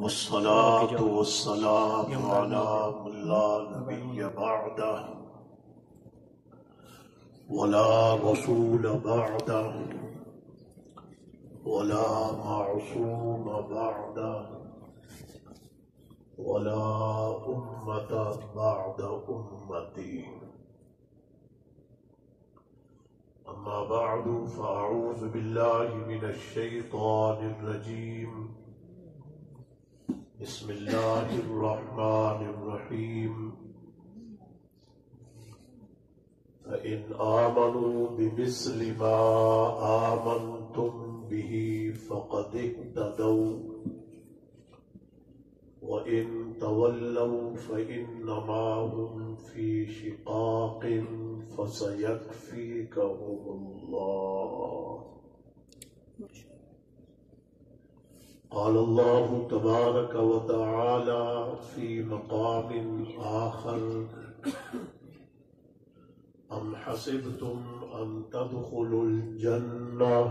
والصلاة والسلام على من لا نبي بعده ولا رسول بعده ولا معصوم بعده ولا أمة بعد أمتي. أما بعد فأعوذ بالله من الشيطان الرجيم. بسم الله الرحمن الرحيم. فإن آمنوا بمثل ما آمنتم به فقد اهتدوا وإن تولوا فإنما هم في شقاق فسيكفيكهم الله. قال الله تبارك وتعالى في مقام آخر: أم حسبتم أن تدخلوا الجنة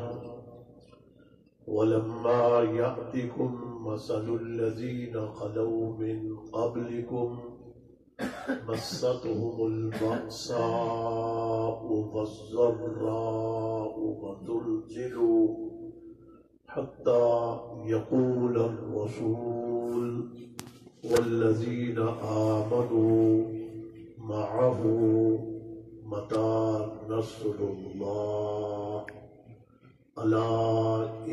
ولما يأتكم مثل الذين خلوا من قبلكم مستهم البأساء والضراء وزلزلوا حتى يقول الرسول والذين آمنوا معه متى نصر الله ألا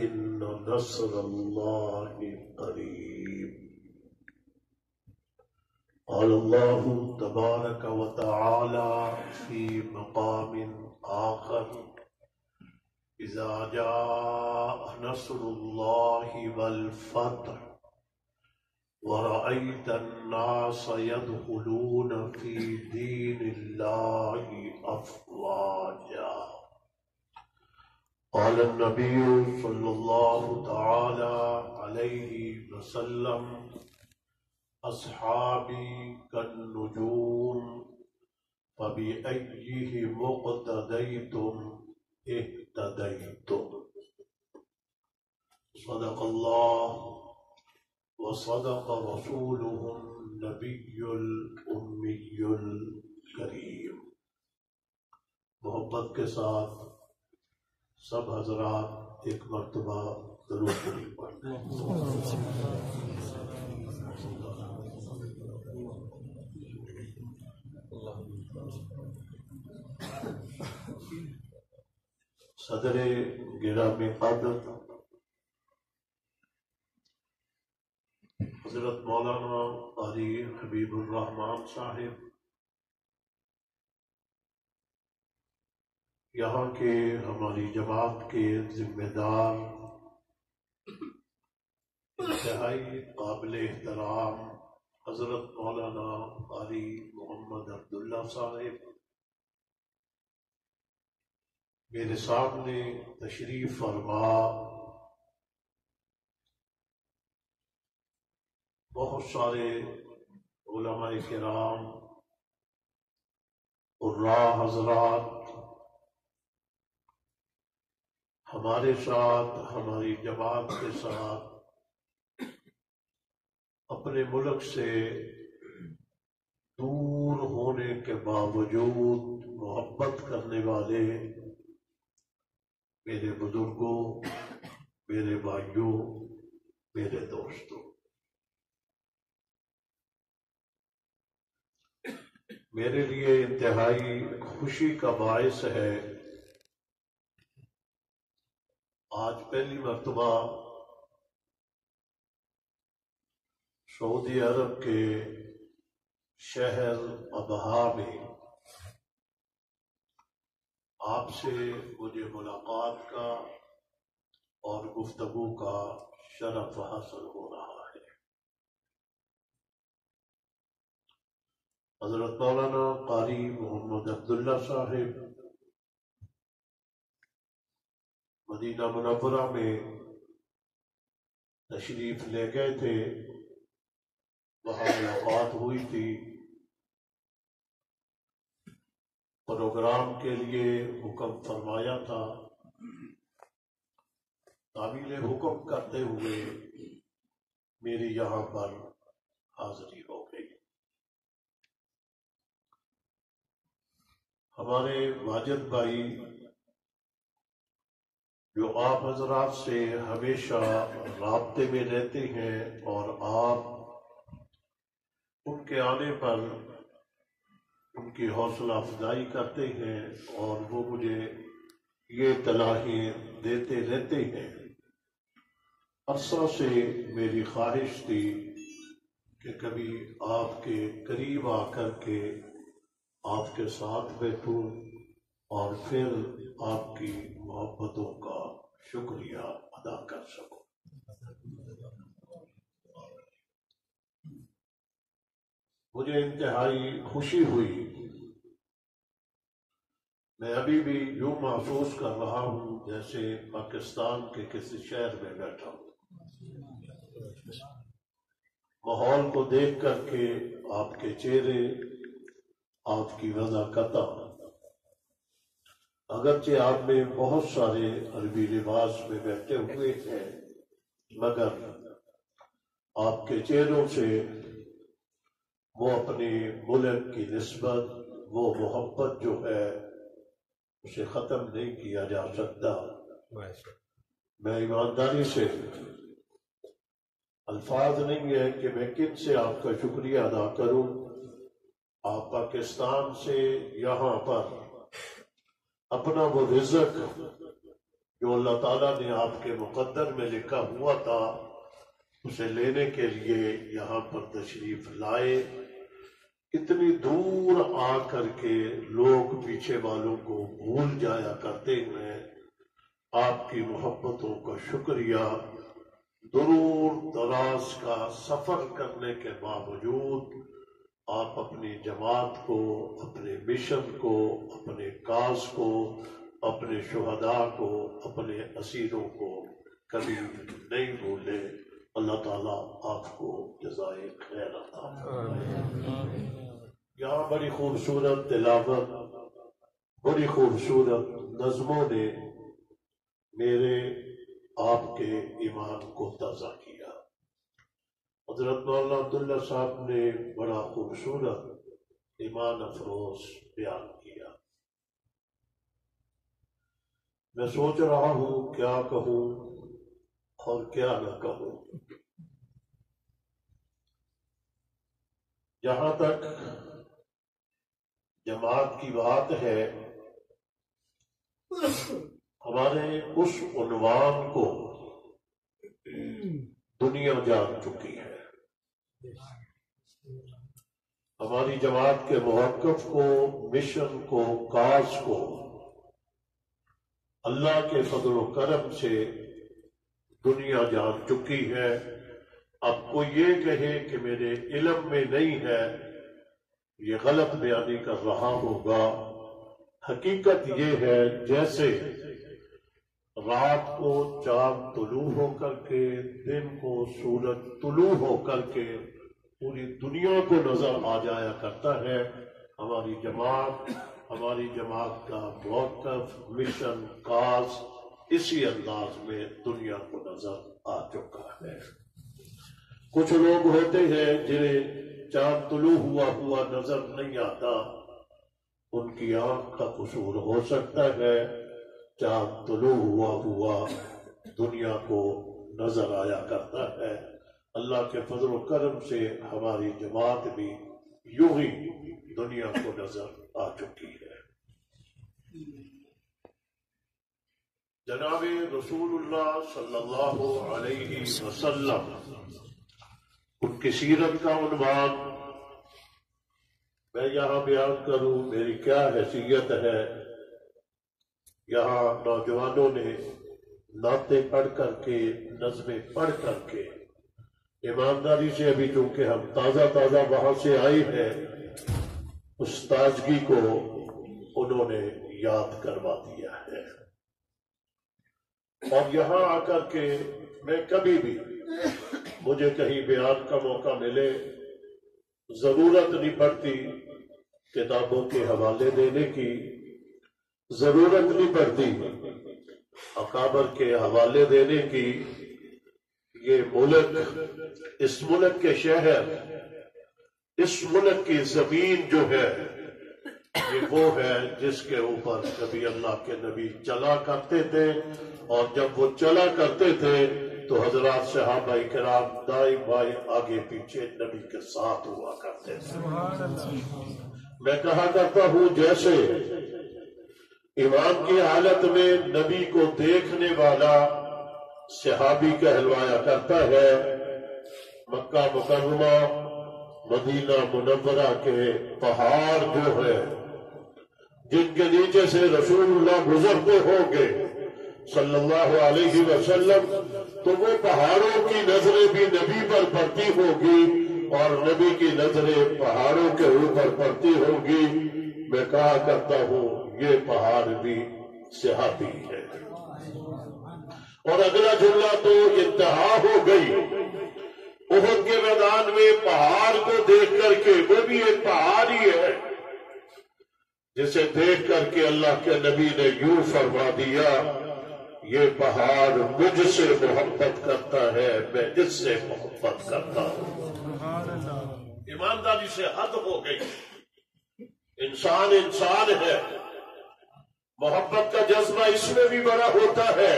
إن نصر الله قريب. قال الله تبارك وتعالى في مقام آخر: إذا جاء نصر الله والفتح ورأيت الناس يدخلون في دين الله أفواجا. قال النبي صلى الله تعالى عليه وسلم: أصحابي كالنجوم فبأيهم اقتديتم اهتديتم. صدق الله وصدق رسوله النبي الأمي الكريم. محبت کے ساتھ سب حضرات ایک مرتبہ درود شریف پڑھیں. صدر گرامی قدر حضرت مولانا قاری حبیب الرحمان صاحب، یہاں کے ہماری جماعت کے ذمہ دار، انتہائی قابل احترام حضرت مولانا قاری محمد عبداللہ صاحب، میرے سامنے تشریف فرما بہت سارے علماء کرام، قراء حضرات ہمارے ساتھ، ہماری جماعت کے ساتھ اپنے ملک سے دور ہونے کے باوجود محبت کرنے والے میرے بزرگوں، میرے بھائیوں، میرے دوستوں، میرے لیے انتہائی خوشی کا باعث ہے آج پہلی مرتبہ سعودی عرب کے شہر ابہا میں آپ سے مجھے ملاقات کا اور گفتگو کا شرف حاصل ہو رہا ہے. حضرت مولانا قاری محمد عبداللہ صاحب مدینہ منورہ میں تشریف لے گئے تھے، وہاں ملاقات ہوئی تھی، پروگرام کے لیے حکم فرمایا تھا. تعمیل حکم کرتے ہوئے میری یہاں پر حاضری ہو گئی۔ ہمارے واجد بھائی جو آپ حضرات سے ہمیشہ رابطے میں رہتے ہیں اور آپ ان کے آنے پر ان کی حوصلہ افزائی کرتے ہیں اور وہ مجھے یہ اطلاعیں دیتے رہتے ہیں، عرصہ سے میری خواہش تھی کہ کبھی آپ کے قریب آ کر کے آپ کے ساتھ بیٹھوں اور پھر آپ کی محبتوں کا شکریہ ادا کر سکوں۔ مجھے انتہائی خوشی ہوئی، میں ابھی بھی یوں محسوس کر رہا ہوں جیسے پاکستان کے کسی شہر میں بیٹھا ہوں۔ ماحول کو دیکھ کر کے آپ کے چہرے، آپ کی وضاحت، اگرچہ آپ میں بہت سارے عربی لباس میں بیٹھے ہوئے ہیں مگر آپ کے چہروں سے وہ اپنے ملک کی نسبت، وہ محبت جو ہے اسے ختم نہیں کیا جا سکتا۔ میں ایمانداری سے الفاظ نہیں ہے کہ میں کن سے آپ کا شکریہ ادا کروں۔ آپ پاکستان سے یہاں پر اپنا وہ رزق جو اللہ تعالیٰ نے آپ کے مقدر میں لکھا ہوا تھا اسے لینے کے لیے یہاں پر تشریف لائے۔ اتنی دور آ کر کے لوگ پیچھے والوں کو بھول جایا کرتے ہیں، آپ کی محبتوں کا شکریہ۔ دور دراز کا سفر کرنے کے باوجود آپ اپنی جماعت کو، اپنے مشن کو، اپنے کاز کو، اپنے شہداء کو، اپنے اسیروں کو کبھی نہیں بھولے۔ اللہ تعالیٰ آپ کو جزائے خیر عطا فرمائے۔ یہاں بڑی خوبصورت تلاوت، بڑی خوبصورت نظموں نے میرے آپ کے ایمان کو تازہ کیا۔ حضرت مولانا عبداللہ صاحب نے بڑا خوبصورت ایمان افروز بیان کیا۔ میں سوچ رہا ہوں کیا کہوں اور کیا نہ کہوں۔ جہاں تک جماعت کی بات ہے، ہمارے اس عنوان کو دنیا جان چکی ہے۔ ہماری جماعت کے موقف کو، مشن کو، کاز کو اللہ کے فضل و کرم سے دنیا جان چکی ہے۔ اب کوئی یہ کہے کہ میرے علم میں نہیں ہے، یہ غلط بیانی کر رہا ہوگا۔ حقیقت یہ ہے جیسے رات کو چاند طلوع ہو کر کے، دن کو سورج طلوع ہو کر کے پوری دنیا کو نظر آ جایا کرتا ہے، ہماری جماعت کا موقف، مشن، کاز اسی انداز میں دنیا کو نظر آ چکا ہے۔ کچھ لوگ ہوتے ہیں جنہیں چاند طلوع ہوا نظر نہیں آتا، ان کی آنکھ کا قصور ہو سکتا ہے۔ چاند طلوع ہوا دنیا کو نظر آیا کرتا ہے۔ اللہ کے فضل و کرم سے ہماری جماعت بھی یوں ہی دنیا کو نظر آ چکی ہے۔ جناب رسول اللہ صلی اللہ علیہ وسلم، ان کی سیرت کا عنوان میں یہاں بیان کروں، میری کیا حیثیت ہے۔ یہاں نوجوانوں نے نعتیں پڑھ کر کے، نظمیں پڑھ کر کے، ایمانداری سے ابھی چونکہ ہم تازہ وہاں سے آئے ہیں، اس تازگی کو انہوں نے یاد کروا دیا ہے۔ اور یہاں آ کر کے میں کبھی بھی، مجھے کہیں بیان کا موقع ملے، ضرورت نہیں پڑتی کتابوں کے حوالے دینے کی، ضرورت نہیں پڑتی اکابر کے حوالے دینے کی، یہ ملک، اس ملک کے شہر، اس ملک کی زمین جو ہے، یہ وہ ہے جس کے اوپر کبھی اللہ کے نبی چلا کرتے تھے، اور جب وہ چلا کرتے تھے تو حضرات صحابہ کرام دائیں بائیں آگے پیچھے نبی کے ساتھ ہوا کرتے تھے۔ میں کہا کرتا ہوں جیسے ایمان کی حالت میں نبی کو دیکھنے والا صحابی کہلوایا کرتا ہے، مکہ مکرمہ مدینہ منورہ کے پہاڑ جو ہے جن کے نیچے سے رسول اللہ گزرتے ہوں گے صلی اللہ علیہ وسلم، تو وہ پہاڑوں کی نظریں بھی نبی پر پڑتی ہوگی اور نبی کی نظریں پہاڑوں کے اوپر پڑتی ہوگی۔ میں کہا کرتا ہوں یہ پہاڑ بھی صحابی ہے۔ اور اگلا جملہ تو انتہا ہو گئی، احد کے میدان میں پہاڑ کو دیکھ کر کے، وہ بھی ایک پہاڑ ہی ہے جسے دیکھ کر کے اللہ کے نبی نے یوں فرما دیا، یہ پہاڑ مجھ سے محبت کرتا ہے، میں اس سے محبت کرتا ہوں۔ ایمانداری سے حد ہو گئی، انسان انسان ہے، محبت کا جذبہ اس میں بھی بڑا ہوتا ہے،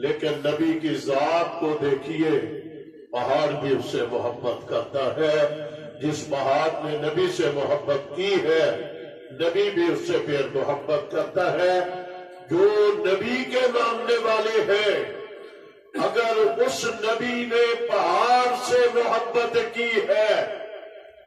لیکن نبی کی ذات کو دیکھیے، پہاڑ بھی اس سے محبت کرتا ہے۔ جس پہاڑ نے نبی سے محبت کی ہے، نبی بھی اس سے پھر محبت کرتا ہے۔ جو نبی کے ماننے والے ہیں، اگر اس نبی نے پہاڑ سے محبت کی ہے،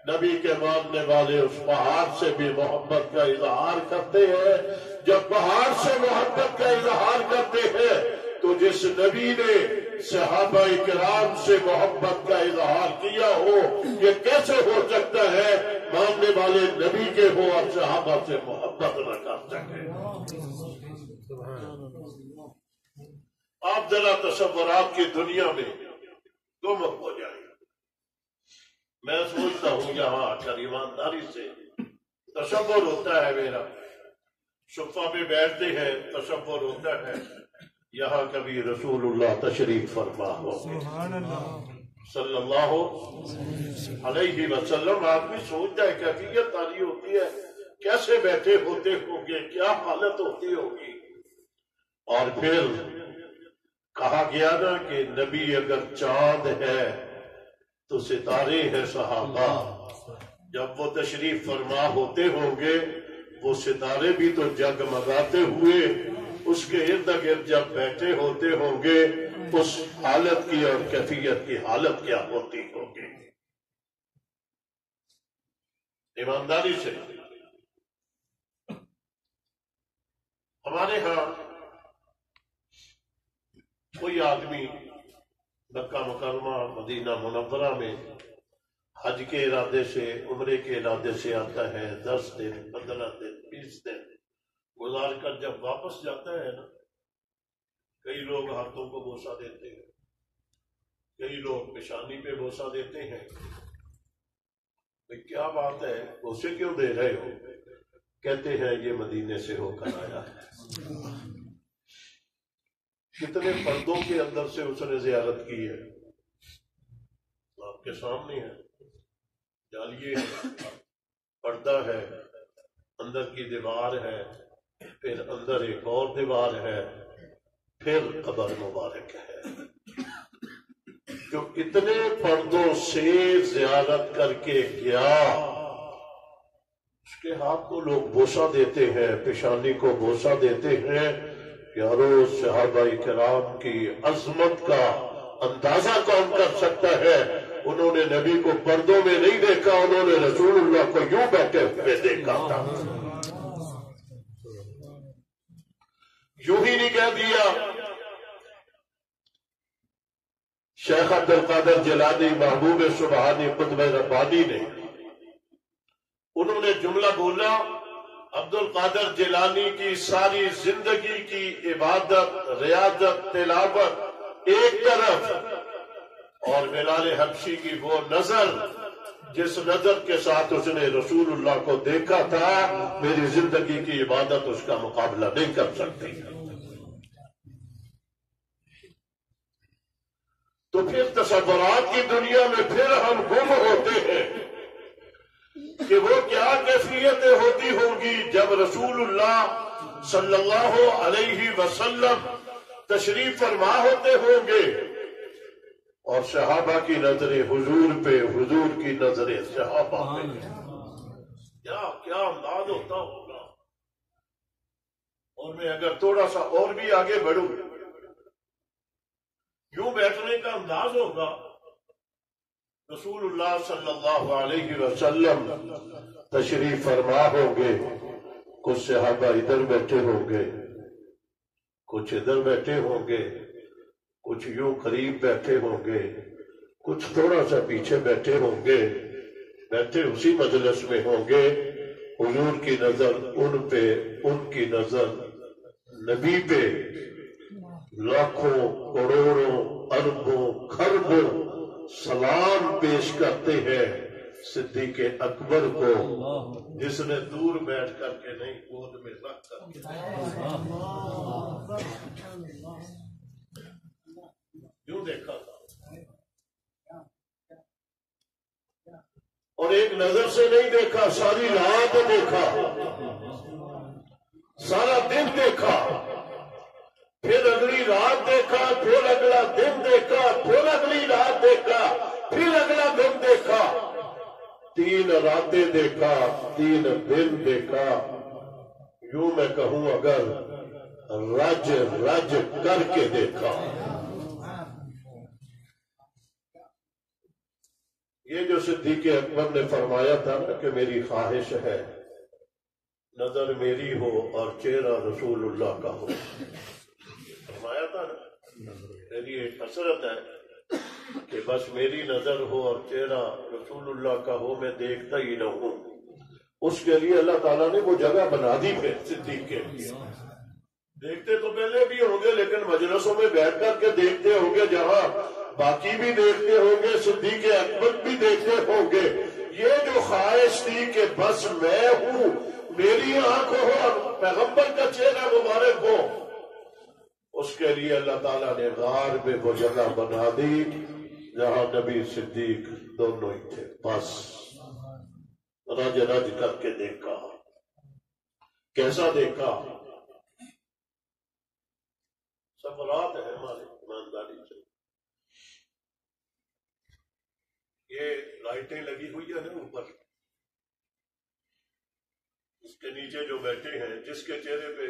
نبی کے ماننے والے اس پہاڑ سے بھی محبت کا اظہار کرتے ہیں۔ جب پہاڑ سے محبت کا اظہار کرتے ہیں تو جس نبی نے صحابہ کرام سے محبت کا اظہار کیا ہو، یہ کیسے ہو سکتا ہے ماننے والے نبی کے ہو اور صحابہ سے محبت نہ کر سکے؟ آپ ذرا تصورات کی دنیا میں گم ہو جائیں۔ میں سوچتا ہوں یہاں آ کر ایمانداری سے تصور ہوتا ہے میرا، صفہ پہ بیٹھتے ہیں، تصور ہوتا ہے یہاں کبھی رسول اللہ تشریف فرما ہو صلی اللہ علیہ وسلم۔ آدمی سوچتا ہے کیفیت تاری ہوتی ہے، کیسے بیٹھے ہوتے ہوں گے، کیا حالت ہوتی ہوگی۔ اور پھر کہا گیا نا کہ نبی اگر چاند ہے تو ستارے ہیں صحابہ۔ جب وہ تشریف فرما ہوتے ہوں گے، وہ ستارے بھی تو جگمگاتے ہوئے اس کے ارد گرد جب بیٹھے ہوتے ہوں گے، اس حالت کی اور کیفیت کی حالت کیا ہوتی ہوگی۔ ایمانداری سے ہمارے ہاں کوئی آدمی مکہ مکرمہ مدینہ منورہ میں حج کے ارادے سے، عمرے کے ارادے سے آتا ہے، 10 دن 15 دن 20 دن گزار کر جب واپس جاتا ہے نا، کئی لوگ ہاتھوں کو بوسہ دیتے ہیں، کئی لوگ پیشانی پہ بوسہ دیتے ہیں۔ کیا بات ہے، بوسے کیوں دے رہے ہو؟ کہتے ہیں یہ مدینے سے ہو کر آیا ہے۔ کتنے پردوں کے اندر سے اس نے زیارت کی ہے، آپ کے سامنے ہے، جالیے پردہ ہے، اندر کی دیوار ہے، پھر اندر ایک اور دیوار ہے، پھر قبر مبارک ہے۔ جو اتنے پردوں سے زیارت کر کے گیا، اس کے ہاتھ کو لوگ بوسہ دیتے ہیں، پیشانی کو بوسہ دیتے ہیں۔ یارو صحابہ کرام کی عظمت کا اندازہ کون کر سکتا ہے؟ انہوں نے نبی کو پردوں میں نہیں دیکھا، انہوں نے رسول اللہ کو یوں بیٹھے ہوئے دیکھا تھا۔ یوں ہی نہیں کہہ دیا شیخ عبد القادر جیلانی محبوب سبحانی قطب ربانی نے، انہوں نے جملہ بولا، عبد القادر جیلانی کی ساری زندگی کی عبادت، ریاضت، تلاوت ایک طرف، اور بلال حبشی کی وہ نظر جس نظر کے ساتھ اس نے رسول اللہ کو دیکھا تھا، میری زندگی کی عبادت اس کا مقابلہ نہیں کر سکتی۔ تو پھر تصورات کی دنیا میں پھر ہم گم ہوتے ہیں کہ وہ کیا کیفیتیں ہوتی ہوں گی جب رسول اللہ صلی اللہ علیہ وسلم تشریف فرما ہوتے ہوں گے اور صحابہ کی نظریں حضور پہ، حضور کی نظریں صحابہ پہ، کیا انداز ہوتا ہوگا۔ اور میں اگر تھوڑا سا اور بھی آگے بڑھوں، یوں بیٹھنے کا انداز ہوگا، رسول اللہ صلی اللہ علیہ وسلم تشریف فرما ہوں گے، کچھ صحابہ ادھر بیٹھے ہوں گے، کچھ ادھر بیٹھے ہوں گے، کچھ یوں قریب بیٹھے ہوں گے، کچھ تھوڑا سا پیچھے بیٹھے ہوں گے، بیٹھے اسی مجلس میں ہوں گے، حضور کی نظر ان پہ، ان کی نظر نبی پہ، لاکھوں کروڑوں اربوں خربوں سلام پیش کرتے ہیں صدیق اکبر کو، جس نے دور بیٹھ کر کے نہیں، گود میں رکھ کر کے یوں دیکھا تھا، اور ایک نظر سے نہیں دیکھا، ساری رات دیکھا، سارا دن دیکھا، پھر اگلی رات دیکھا، پھر اگلا دن دیکھا، پھر اگلی رات دیکھا، پھر اگلا دن دیکھا، 3 راتیں دیکھا، 3 دن دیکھا، یوں میں کہوں اگر رج رج کر کے دیکھا۔ یہ جو صدیق اکبر نے فرمایا تھا نا کہ میری خواہش ہے نظر میری ہو اور چہرہ رسول اللہ کا ہو، فرمایا تھا نا، میری ایک حسرت ہے کہ بس میری نظر ہو اور چہرہ رسول اللہ کا ہو، میں دیکھتا ہی نہ ہوں۔ اس کے لیے اللہ تعالیٰ نے وہ جگہ بنا دی پھر صدیق کے لیے۔ دیکھتے تو پہلے بھی ہوں گے لیکن مجلسوں میں بیٹھ کر کے دیکھتے ہوں گے، جہاں باقی بھی دیکھتے ہوں گے، صدیق اکبر بھی دیکھتے ہوں گے۔ یہ جو خواہش تھی کہ بس میں ہوں، میری آنکھ ہو اور پیغمبر کا چہرہ مبارک ہو، اس کے لیے اللہ تعالیٰ نے غار میں وہ جگہ بنا دی جہاں نبی صدیق دونوں ہی تھے، بس رج رج کر کے دیکھا۔ کیسا دیکھا؟ سفرات ہے ہمارے، ایمانداری سے، یہ لائٹیں لگی ہوئی ہے نا اوپر، اس کے نیچے جو بیٹھے ہیں، جس کے چہرے پہ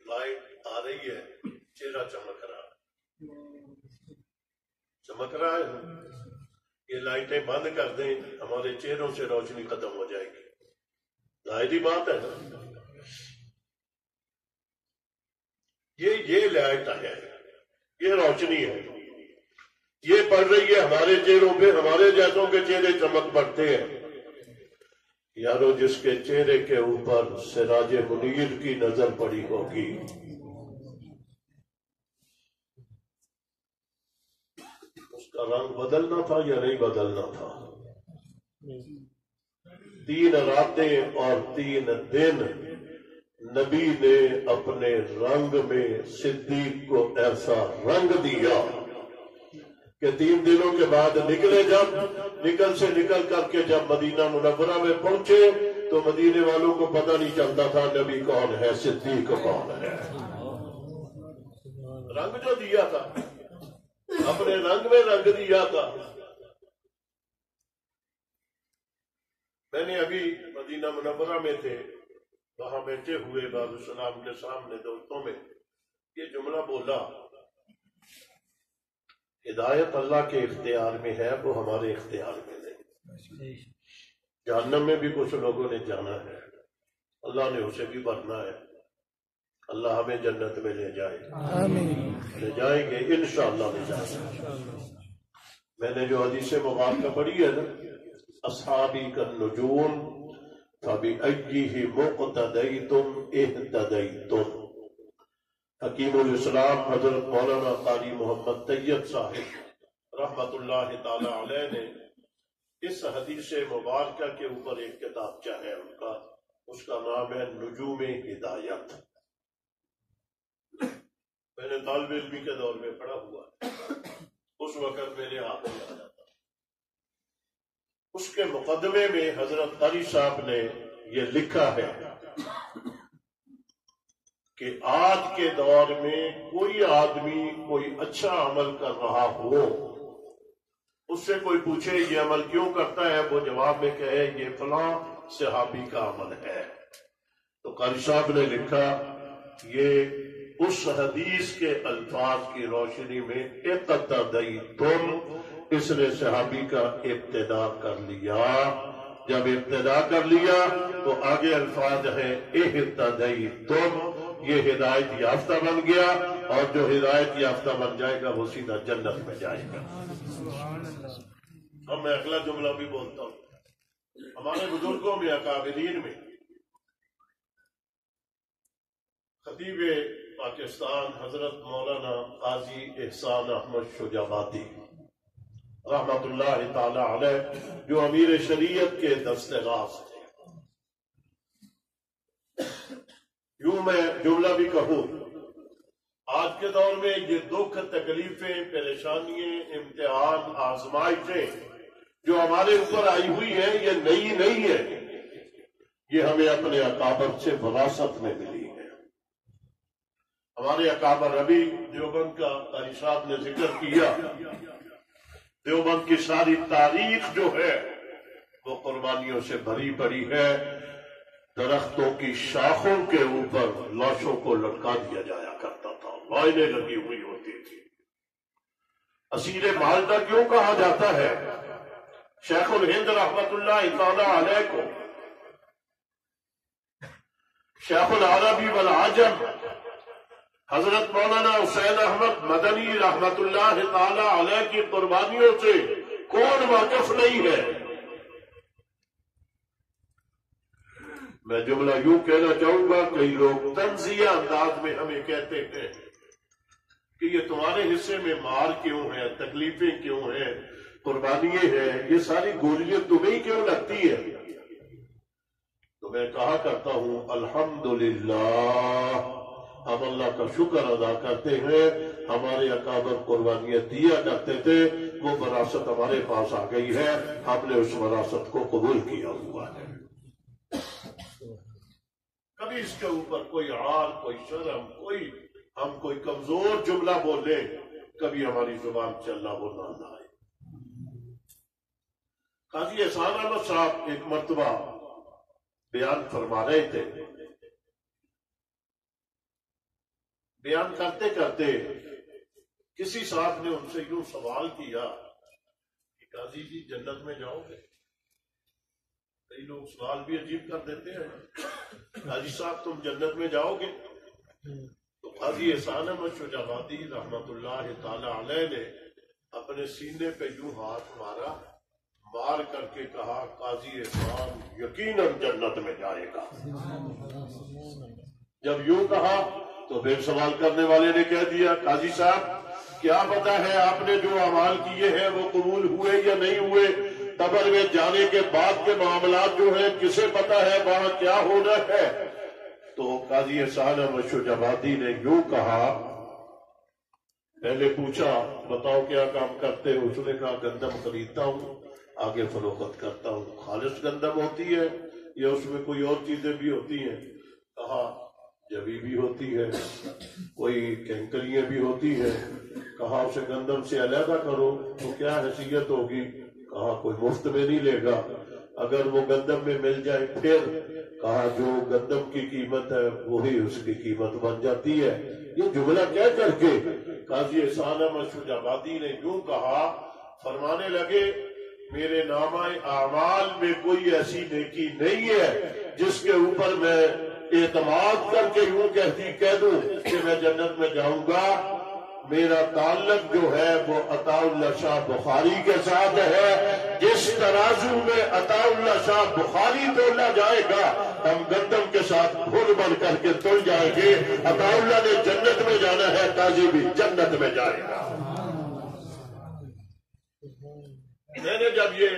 لائٹ آ رہی ہے چہرہ چمک رہا ہے، چمک رہا ہے۔ یہ لائٹیں بند کر دیں ہمارے چہروں سے روشنی ختم ہو جائے گی، ظاہری بات ہے نا۔ یہ لائٹ ہے، یہ روشنی ہے، یہ پڑ رہی ہے ہمارے چہروں پہ، ہمارے جیسوں کے چہرے چمک پڑتے ہیں۔ یارو جس کے چہرے کے اوپر سراج منیر کی نظر پڑی ہوگی، اس کا رنگ بدلنا تھا یا نہیں بدلنا تھا؟ 3 راتیں اور 3 دن نبی نے اپنے رنگ میں صدیق کو ایسا رنگ دیا کہ 3 دنوں کے بعد نکلے، جب نکل کر کے جب مدینہ منورہ میں پہنچے تو مدینے والوں کو پتہ نہیں چلتا تھا نبی کون ہے، صدیق کون ہے۔ رنگ جو دیا تھا، اپنے رنگ میں رنگ دیا تھا۔ میں نے ابھی مدینہ منورہ میں تھے، وہاں بیٹھے ہوئے باب السلام کے سامنے دوستوں میں یہ جملہ بولا، ہدایت اللہ کے اختیار میں ہے، وہ ہمارے اختیار میں نہیں۔ جہنم میں بھی کچھ لوگوں نے جانا ہے، اللہ نے اسے بھی بھرنا ہے۔ اللہ ہمیں جنت میں لے جائے، لے جائیں گے انشاءاللہ، لے جائیں گے۔ میں نے جو حدیث مبارکہ پڑھی ہے نا، اصحابی کالنجوم فبأیہ مقتدیتم اہتدیتم، حکیم الاسلام حضرت مولانا قاری محمد طیب صاحب رحمت اللہ تعالی علیہ نے اس حدیث مبارکہ کے اوپر ایک کتابچہ ہے ان کا، اس کا نام ہے نجوم ہدایت۔ میں نے طالب علمی کے دور میں پڑھا ہوا ہے، اس اس وقت میرے ہاتھ میں آ جاتا. اس کے مقدمے میں حضرت قاری صاحب نے یہ لکھا ہے کہ آج کے دور میں کوئی آدمی کوئی اچھا عمل کر رہا ہو، اس سے کوئی پوچھے یہ عمل کیوں کرتا ہے، وہ جواب میں کہے یہ فلاں صحابی کا عمل ہے. تو قاری صاحب نے لکھا یہ اس حدیث کے الفاظ کی روشنی میں اقتدیتم، اس نے صحابی کا ابتدا کر لیا. جب ابتدا کر لیا تو آگے الفاظ ہیں اہتدیتم، یہ ہدایت یافتہ بن گیا، اور جو ہدایت یافتہ بن جائے گا وہ سیدھا جنت میں جائے گا. اب میں اگلا جملہ بھی بولتا ہوں. ہمارے بزرگوں میں اکابرین میں خطیب پاکستان حضرت مولانا قاضی احسان احمد شجابادی رحمت اللہ تعالی علیہ، جو امیر شریعت کے دست راز تھے. یوں میں جملہ بھی کہوں، آج کے دور میں یہ دکھ، تکلیفیں، پریشانیاں، امتحان، آزمائشیں جو ہمارے اوپر آئی ہوئی ہیں یہ نئی نہیں ہے، یہ ہمیں اپنے اکابر سے وراثت میں ملی ہے. ہمارے اکابر ابھی دیوبند کا قاری صاحب نے ذکر کیا. دیوبند کی ساری تاریخ جو ہے وہ قربانیوں سے بھری پڑی ہے. درختوں کی شاخوں کے اوپر لاشوں کو لٹکا دیا جایا کرتا تھا، لائنیں لگی ہوئی ہوتی تھی. اسیر مالدہ کیوں کہا جاتا ہے؟ شیخ الہند رحمت اللہ تعالی علیہ کو شیخ العربی والعجم حضرت مولانا حسین احمد مدنی رحمت اللہ تعالی علیہ کی قربانیوں سے کون واقف نہیں ہے؟ میں جملہ یوں کہنا چاہوں گا، کئی لوگ طنزیہ انداز میں ہمیں کہتے ہیں کہ یہ تمہارے حصے میں مار کیوں ہے، تکلیفیں کیوں ہیں، قربانیاں ہیں، یہ ساری گولیاں تمہیں کیوں لگتی ہے؟ تو میں کہا کرتا ہوں الحمدللہ، ہم اللہ کا شکر ادا کرتے ہیں. ہمارے اکابر قربانیاں دیا کرتے تھے، وہ وراثت ہمارے پاس آ گئی ہے، ہم نے اس وراثت کو قبول کیا ہوا ہے. کبھی اس کے اوپر کوئی عار، کوئی شرم، ہم کوئی کمزور جملہ بولے، کبھی ہماری زبان سے اللہ بولنا نہ آئے. قاضی احسان احمد صاحب ایک مرتبہ بیان فرما رہے تھے. بیان کرتے کرتے کسی صاحب نے ان سے یوں سوال کیا کہ قاضی جی جنت میں جاؤ گے؟ کئی لوگ سوال بھی عجیب کر دیتے ہیں، قاضی صاحب تم جنت میں جاؤ گے؟ تو قاضی احسان احمد شجابادی رحمت اللہ تعالی علیہ نے اپنے سینے پہ یوں ہاتھ مار کر کے کہا قاضی احسان یقیناً جنت میں جائے گا. جب یوں کہا تو پھر سوال کرنے والے نے کہہ دیا قاضی صاحب کیا پتا ہے آپ نے جو اعمال کیے ہیں وہ قبول ہوئے یا نہیں ہوئے؟ قبر میں جانے کے بعد کے معاملات جو ہیں کسے پتا ہے وہاں کیا ہونا ہے؟ تو قاضی احسان احمد شجابادی نے یوں کہا، پہلے پوچھا بتاؤ کیا کام کرتے ہو؟ اس نے کہا گندم خریدتا ہوں، آگے فروخت کرتا ہوں. خالص گندم ہوتی ہے یا اس میں کوئی اور چیزیں بھی ہوتی ہیں؟ کہا جبی بھی ہوتی ہے، کوئی کینکریاں بھی ہوتی ہے. کہا اسے گندم سے علیحدہ کرو تو کیا حیثیت ہوگی؟ کہا کوئی مفت میں نہیں لے گا، اگر وہ گندم میں مل جائے پھر؟ کہا جو گندم کی قیمت ہے وہی اس کی قیمت بن جاتی ہے. یہ جملہ کہہ کر کے قاضی احسان احمد شجابادی نے یوں کہا، فرمانے لگے میرے نامہ اعمال میں کوئی ایسی نیکی نہیں ہے جس کے اوپر میں اعتماد کر کے یوں کہہ دوں کہ میں جنت میں جاؤں گا. میرا تعلق جو ہے وہ عطا اللہ شاہ بخاری کے ساتھ ہے. جس ترازو میں عطا اللہ شاہ بخاری تولا جائے گا ہم گندم کے ساتھ گھل بن کر کے تل جائیں گے. عطا اللہ نے جنت میں جانا ہے، قاضی بھی جنت میں جائے گا. میں نے جب یہ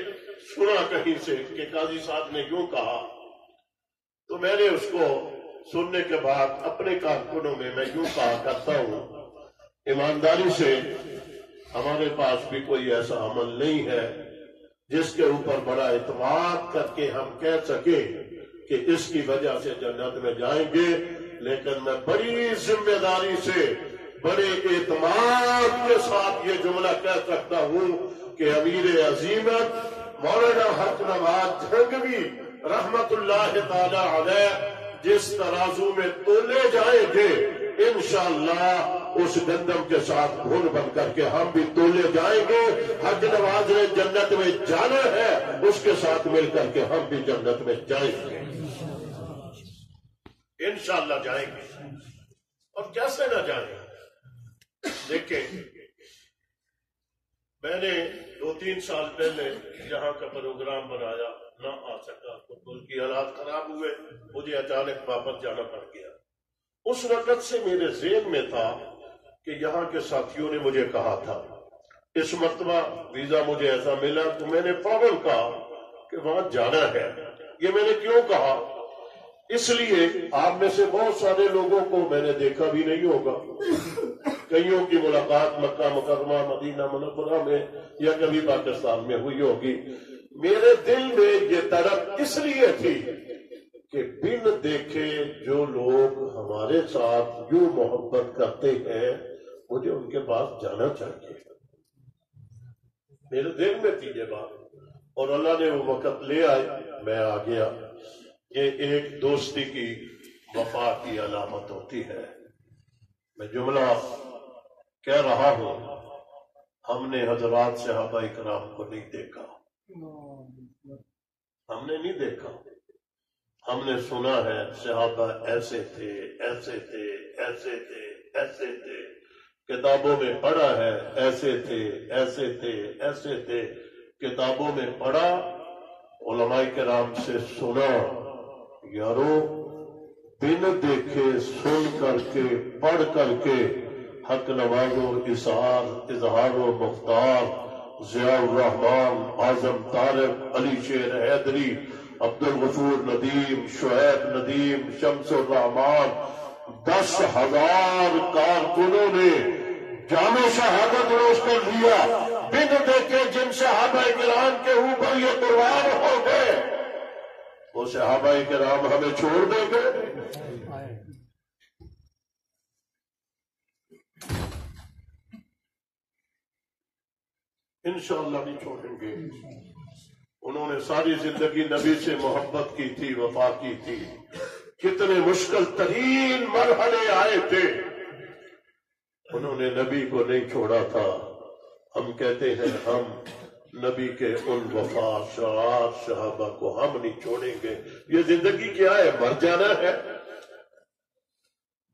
سنا کہیں سے کہ قاضی صاحب نے یوں کہا تو میں نے اس کو سننے کے بعد اپنے کارکنوں میں یوں کہا کرتا ہوں ایمانداری سے ہمارے پاس بھی کوئی ایسا عمل نہیں ہے جس کے اوپر بڑا اعتماد کر کے ہم کہہ سکے کہ اس کی وجہ سے جنت میں جائیں گے، لیکن میں بڑی ذمہ داری سے، بڑے اعتماد کے ساتھ یہ جملہ کہہ سکتا ہوں کہ امیر عظیمت مولانا حق نواز جھنگوی رحمت اللہ تعالی علیہ جس ترازو میں تولے جائیں گے، انشاءاللہ اس گندم کے ساتھ گھن بن کر کے ہم بھی تولے جائیں گے۔ حق نواز نے جنت میں جانا ہے، اس کے ساتھ مل کر کے ہم بھی جنت میں جائیں گے، انشاءاللہ جائیں گے۔ اور کیسے نہ جائیں گے؟ دیکھیں، میں نے 2-3 سال پہلے یہاں کا پروگرام بنایا، نہ آ سکا، ملک کی حالات خراب ہوئے، مجھے اچانک واپس جانا پڑ گیا۔ اس وقت سے میرے ذہن میں تھا کہ یہاں کے ساتھیوں نے مجھے کہا تھا، اس مرتبہ ویزا مجھے ایسا ملا تو میں نے فوراً کہا کہ وہاں جانا ہے۔ یہ میں نے کیوں کہا؟ اس لیے آپ میں سے بہت سارے لوگوں کو میں نے دیکھا بھی نہیں ہوگا، کئیوں کی ملاقات مکہ مکرمہ مدینہ منورہ میں یا کبھی پاکستان میں ہوئی ہوگی۔ میرے دل میں یہ تڑپ اس لیے تھی کہ بن دیکھے جو لوگ ہمارے ساتھ یوں محبت کرتے ہیں، مجھے ان کے پاس جانا چاہیے۔ میرے دل میں تھی یہ بات، اور اللہ نے وہ وقت لے آئے، میں آ گیا۔ یہ ایک دوستی کی وفا کی علامت ہوتی ہے۔ میں جملہ کہہ رہا ہوں، ہم نے حضرات صحابہ کرام کو نہیں دیکھا، ہم نے نہیں دیکھا، ہم نے سنا ہے صحابہ ایسے تھے، ایسے تھے، ایسے تھے، ایسے تھے، کتابوں میں پڑھا ہے ایسے تھے، ایسے تھے، ایسے تھے، کتابوں میں پڑھا، علماء کرام سے سنا۔ یارو بن دیکھے سن کر کے پڑھ کر کے حق نواز و اظہار و مختار، ضیاء الرحمان، اعظم طارق، علی شیر حیدری، عبد الغفور ندیم، شعیب ندیم، شمس الرحمان، 10,000 کارکنوں نے جامع شہادت روز کر لیا، بن دیکھے جن صحابہ کرام کے اوپر یہ قربان ہو گئے، وہ صحابہ کرام ہمیں چھوڑ دیں گے؟ انشاءاللہ نہیں چھوڑیں گے۔ انہوں نے ساری زندگی نبی سے محبت کی تھی، وفا کی تھی، کتنے مشکل ترین مرحلے آئے تھے، انہوں نے نبی کو نہیں چھوڑا تھا۔ ہم کہتے ہیں ہم نبی کے ان وفا شعار صحابہ کو ہم نہیں چھوڑیں گے۔ یہ زندگی کیا ہے؟ مر جانا ہے،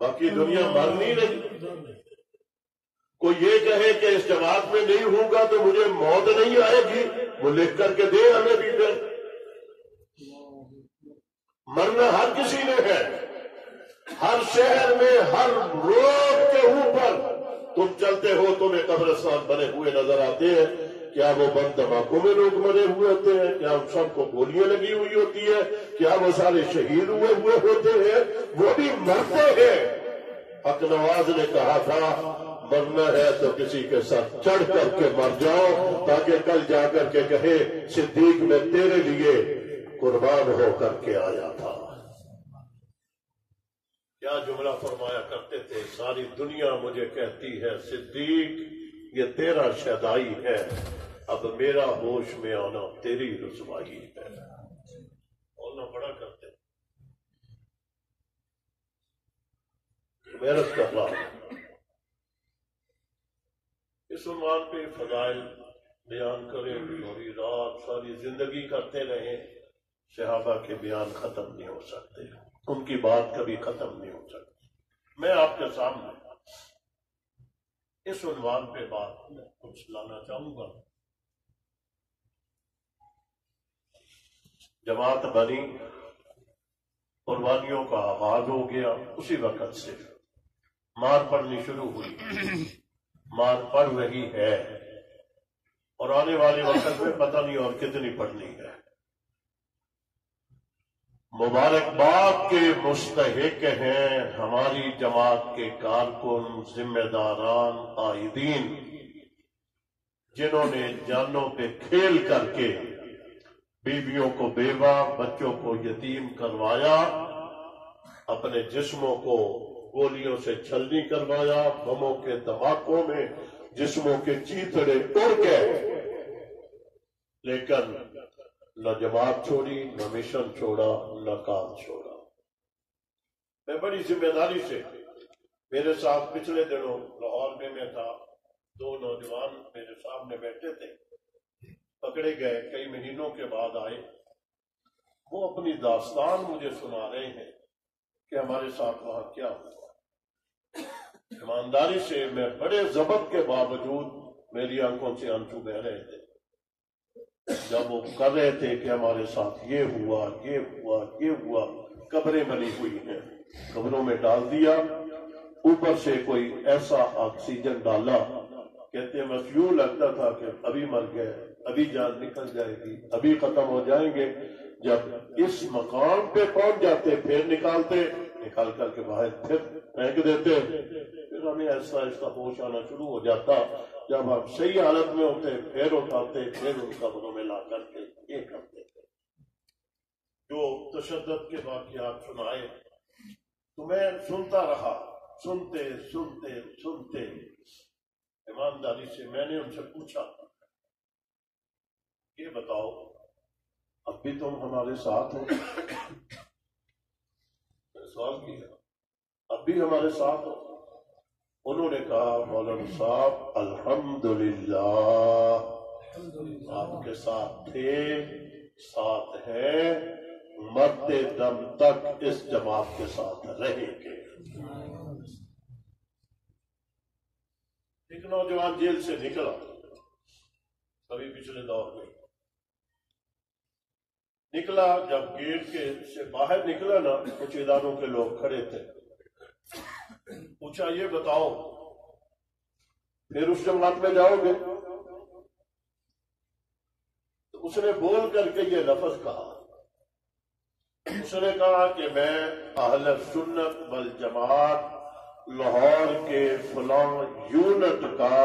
باقی دنیا مرنی نہیں۔ کوئی یہ کہے کہ اس جماعت میں نہیں ہوں گا تو مجھے موت نہیں آئے گی، وہ لکھ کر کے دے ہمیں بھی پھر۔ مرنا ہر کسی نے ہے، ہر شہر میں ہر روڈ کے اوپر تم چلتے ہو تمہیں قبرستان بنے ہوئے نظر آتے ہیں۔ کیا وہ بم دھماکوں میں لوگ مرے ہوئے ہوتے ہیں؟ کیا ہم سب کو گولیاں لگی ہوئی ہوتی ہے؟ کیا وہ سارے شہید ہوئے ہوتے ہیں؟ وہ بھی مرتے ہیں۔ حق نواز نے کہا تھا مرنا ہے تو کسی کے ساتھ چڑھ کر کے مر جاؤ، تاکہ کل جا کر کے کہے صدیق میں تیرے لیے قربان ہو کر کے آیا تھا۔ کیا جملہ فرمایا کرتے تھے، ساری دنیا مجھے کہتی ہے صدیق یہ تیرا شیدائی ہے، اب میرا ہوش میں آنا تیری رسوائی ہے۔ بولنا بڑا کرتے محنت کر رہا ہوں، اس عنوان پہ فضائل بیان کریں، پوری رات ساری زندگی کرتے رہیں، صحابہ کے بیان ختم نہیں ہو سکتے، ان کی بات کبھی ختم نہیں ہو سکتی۔ میں آپ کے سامنے اس عنوان پہ بات کچھ لانا چاہوں گا۔ جماعت بنی، قربانیوں کا آغاز ہو گیا، اسی وقت سے مار پڑنی شروع ہوئی، مار پڑ رہی ہے، اور آنے والے وقت میں پتہ نہیں اور کتنی پڑنی ہے۔ مبارکباد کے مستحق ہیں ہماری جماعت کے کارکن، ذمہ داران، قائدین، جنہوں نے جانوں پہ کھیل کر کے بیویوں کو بیوہ، بچوں کو یتیم کروایا، اپنے جسموں کو گولیوں سے چھلنی کروایا، بموں کے دھماکوں میں جسموں کے چیتڑے اڑ گئے، لیکن نہ جماعت چھوڑی، نہ مشن چھوڑا، نہ کام چھوڑا۔ میں بڑی ذمہ داری سے، میرے ساتھ پچھلے دنوں لاہور میں تھا، دو نوجوان میرے سامنے بیٹھے تھے، پکڑے گئے، کئی مہینوں کے بعد آئے، وہ اپنی داستان مجھے سنا رہے ہیں کہ ہمارے ساتھ وہاں کیا ہوا۔ ایمانداری سے میں بڑے ضبط کے باوجود میری آنکھوں سے آنسو بہ رہے تھے جب وہ کر رہے تھے کہ ہمارے ساتھ یہ ہوا، یہ ہوا، یہ ہوا۔ قبریں بنی ہوئی ہیں، قبروں میں ڈال دیا، اوپر سے کوئی ایسا آکسیجن ڈالا، کہتے ہیں بس یوں لگتا تھا کہ ابھی مر گئے، ابھی جان نکل جائے گی، ابھی ختم ہو جائیں گے۔ جب اس مقام پہ پہنچ جاتے پھر نکالتے، نکال کر کے باہر پھر پھینک دیتے، پھر ہمیں ایسا ایسا ہوش آنا شروع ہو جاتا۔ جب ہم صحیح حالت میں ہوتے پھر اٹھاتے، پھر ان قبروں میں لا کر کے یہ کرتے تھے۔ جو تشدد کے واقعات سنائے تو میں سنتا رہا، سنتے سنتے سنتے ایمانداری سے میں نے ان سے پوچھا، یہ بتاؤ اب بھی تم ہمارے ساتھ ہو؟ سوال کیا، اب بھی ہمارے ساتھ ہو؟ انہوں نے کہا مولانا صاحب الحمدللہ آپ کے ساتھ تھے، ساتھ ہیں، مرتے دم تک اس جماعت کے ساتھ رہیں گے۔ ایک نوجوان جیل سے نکلا ابھی پچھلے دور میں نکلا، جب گیٹ کے سے باہر نکلا نا، کچھ اداروں کے لوگ کھڑے تھے، پوچھا یہ بتاؤ پھر اس جماعت میں جاؤ گے؟ تو اس نے بول کر کے یہ لفظ کہا، اس نے کہا کہ میں اہل سنت والجماعت لاہور کے فلاں یونٹ کا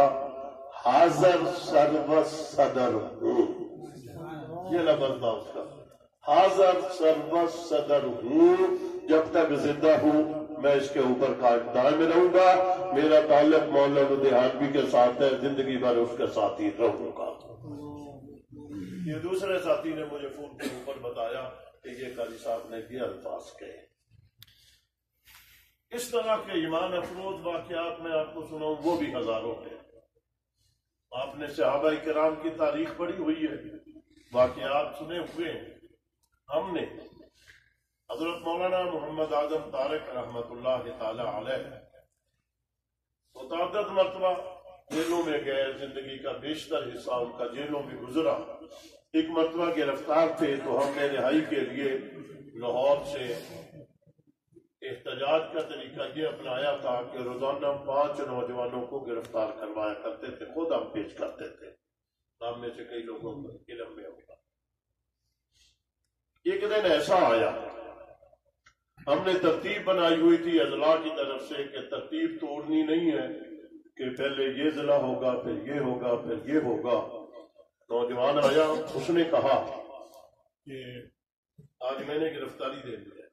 حاضر سروس صدر ہوں۔ یہ لفظ تھا اس کا، حاضر سروس صدر ہوں، جب تک زندہ ہوں میں اس کے اوپر دائم رہوں گا، میرا تعلق مولانا دیہانوی کے ساتھ ہے، زندگی بھر اس کے ساتھ ہی رہوں گا۔ یہ دوسرے ساتھی نے مجھے فون کے اوپر بتایا کہ یہ قاری صاحب نے یہ الفاظ کہے۔ اس طرح کے ایمان افروز واقعات میں آپ کو سناؤں، وہ بھی ہزاروں ہیں۔ آپ نے صحابہ کرام کی تاریخ پڑھی ہوئی ہے، واقعات سنے ہوئے ہیں۔ ہم نے حضرت مولانا محمد اعظم طارق رحمت اللہ تعالی علیہ متعدد مرتبہ جیلوں میں گئے، زندگی کا بیشتر حصہ ان کا جیلوں میں گزرا۔ ایک مرتبہ گرفتار تھے تو ہم نے رہائی کے لیے لاہور سے احتجاج کا طریقہ یہ اپنایا تھا کہ روزانہ 5 نوجوانوں کو گرفتار کروایا کرتے تھے، خود ہم پیش کرتے تھے، ہم میں سے کئی لوگوں کو علم میں ہوگا۔ ایک دن ایسا آیا، ہم نے ترتیب بنائی ہوئی تھی اضلاع کی طرف سے کہ ترتیب توڑنی نہیں ہے کہ پہلے یہ ضلع ہوگا، پھر یہ ہوگا، پھر یہ ہوگا۔ نوجوان آیا، اس نے کہا کہ آج میں نے گرفتاری دے دی ہے۔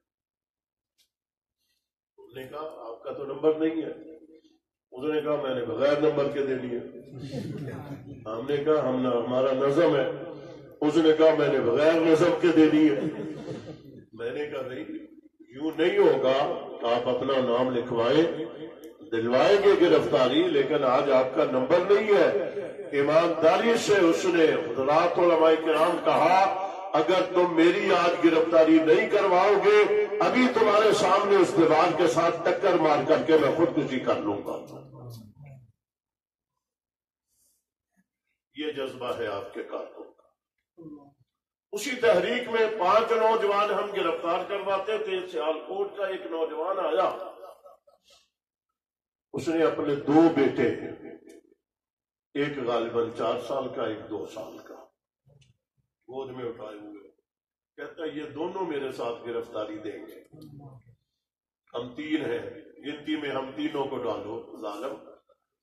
اس نے کہا آپ کا تو نمبر نہیں ہے۔ اس نے کہا میں نے بغیر نمبر کے دینی ہے۔ ہم نے کہا ہمارا نظم ہے۔ اس نے کہا میں نے بغیر نظم کے دینی ہے۔ میں نے کہا نہیں، یوں نہیں ہوگا، آپ اپنا نام لکھوائیں، دلوائیں گے گرفتاری، لیکن آج آپ کا نمبر نہیں ہے۔ ایمانداری سے اس نے حضرات علماء کرام کہا اگر تم میری آج گرفتاری نہیں کرواؤ گے، ابھی تمہارے سامنے اس دیوار کے ساتھ ٹکر مار کر کے میں خودکشی کر لوں گا۔ یہ جذبہ ہے آپ کے کارکن کا۔ اسی تحریک میں 5 نوجوان ہم گرفتار کرواتے تھے۔ سیالکوٹ کا ایک نوجوان آیا، اس نے اپنے 2 بیٹے، ایک غالباً 4 سال کا، ایک 2 سال کا، گود میں اٹھائے ہوئے، کہتا ہے یہ دونوں میرے ساتھ گرفتاری دیں گے، ہم 3 ہیں، گنتی میں ہم تینوں کو ڈالو ظالم۔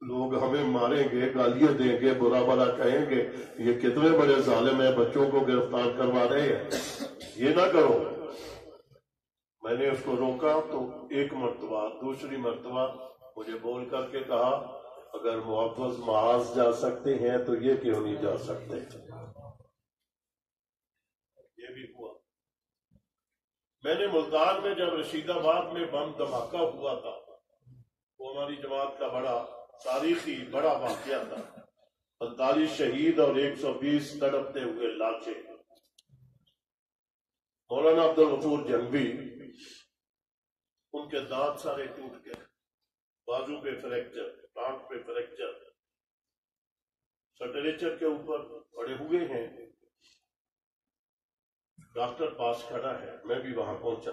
لوگ ہمیں ماریں گے، گالیاں دیں گے، برا بھلا کہیں گے، یہ کتنے بڑے ظالم ہیں، بچوں کو گرفتار کروا رہے ہیں، یہ نہ کرو۔ میں نے اس کو روکا تو ایک مرتبہ، دوسری مرتبہ مجھے بول کر کے کہا اگر محافظ محاذ جا سکتے ہیں تو یہ کیوں نہیں جا سکتے؟ یہ بھی ہوا۔ میں نے ملتان میں جب رشید آباد میں بم دھماکہ ہوا تھا، وہ ہماری جماعت کا بڑا تاریخی بڑا واقعہ تھا، 45 شہید اور 120 تڑپتے ہوئے لاچیں۔ مولانا عبدالغفور جنگوی، ان کے دانت سارے ٹوٹ گئے، بازو پہ فریکچر، ٹانک پہ فریکچر، سٹریچر کے اوپر پڑے ہوئے ہیں، ڈاکٹر پاس کھڑا ہے، میں بھی وہاں پہنچا،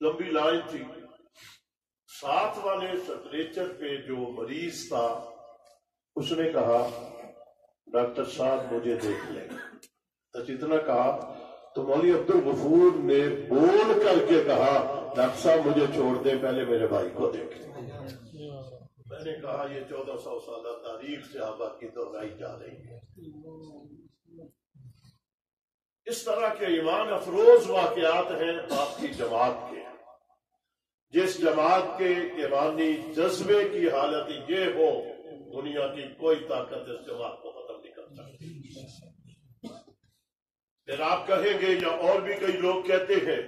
لمبی لائن تھی، ساتھ والے سٹریچر پہ جو مریض تھا اس نے کہا ڈاکٹر صاحب مجھے دیکھ لیں، بس اتنا کہا تو مولوی عبدالغفور نے بول کر کے کہا ڈاکٹر صاحب مجھے چھوڑ دیں، پہلے میرے بھائی کو دیکھ لیں۔ میں نے کہا یہ 1400 سالہ تاریخ صحابہ کی دہرائی جا رہی ہے۔ اس طرح کے ایمان افروز واقعات ہیں آپ کی جماعت کے، جس جماعت کے ایمانی جذبے کی حالت یہ ہو، دنیا کی کوئی طاقت اس جماعت کو ختم نہیں کر سکتی۔ پھر آپ کہیں گے یا اور بھی کئی لوگ کہتے ہیں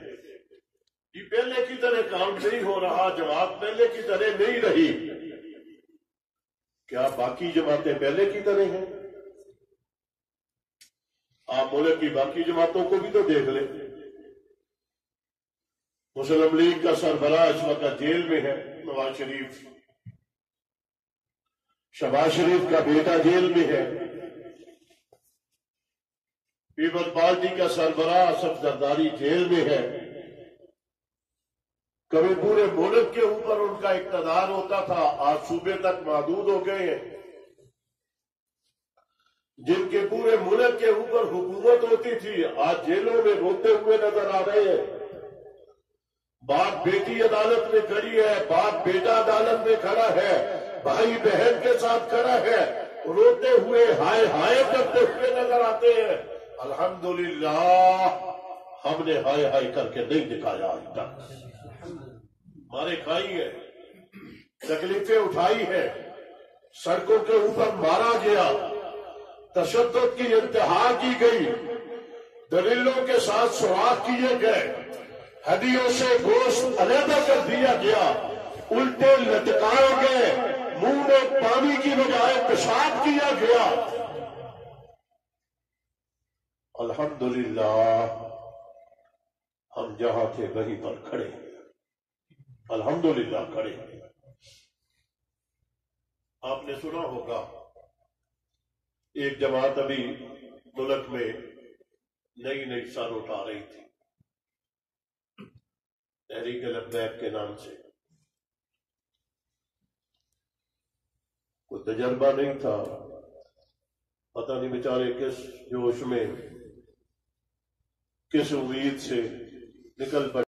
یہ پہلے کی طرح کام نہیں ہو رہا، جماعت پہلے کی طرح نہیں رہی۔ کیا باقی جماعتیں پہلے کی طرح ہیں؟ آپ ملک کی باقی جماعتوں کو بھی تو دیکھ لیں۔ مسلم لیگ کا سربراہ اس وقت جیل میں ہے، نواز شریف، شہباز شریف کا بیٹا جیل میں ہے، پیپل پارٹی کا سربراہ اسد زرداری جیل میں ہے۔ کبھی پورے ملک کے اوپر ان کا اقتدار ہوتا تھا، آج صوبے تک محدود ہو گئے ہیں۔ جن کے پورے ملک کے اوپر حکومت ہوتی تھی آج جیلوں میں روتے ہوئے نظر آ رہے ہیں۔ باپ بیٹی عدالت میں کھڑی ہے، باپ بیٹا عدالت میں کھڑا ہے، بھائی بہن کے ساتھ کھڑا ہے، روتے ہوئے ہائے ہائے کرتے ہوئے نظر آتے ہیں۔ الحمدللہ ہم نے ہائے ہائے کر کے نہیں دکھایا آج تک، مارے کھائی ہے، تکلیفیں اٹھائی ہے، سڑکوں کے اوپر مارا گیا، تشدد کی انتہا کی گئی، دلیلوں کے ساتھ سوراخ کیے گئے، ہڈیوں سے گوشت علیحدہ کر دیا گیا، الٹے لٹکائے گئے، منہ میں پانی کی بجائے پیشاب کیا گیا۔ الحمدللہ ہم جہاں تھے وہیں پر کھڑے ہیں، الحمدللہ کھڑے ہیں۔ آپ نے سنا ہوگا ایک جماعت ابھی ملک میں نئی نئی سر اٹھا رہی تھی، تحریک لبیک کے نام سے، کوئی تجربہ نہیں تھا، پتہ نہیں بیچارے کس جوش میں کس امید سے نکل پڑے۔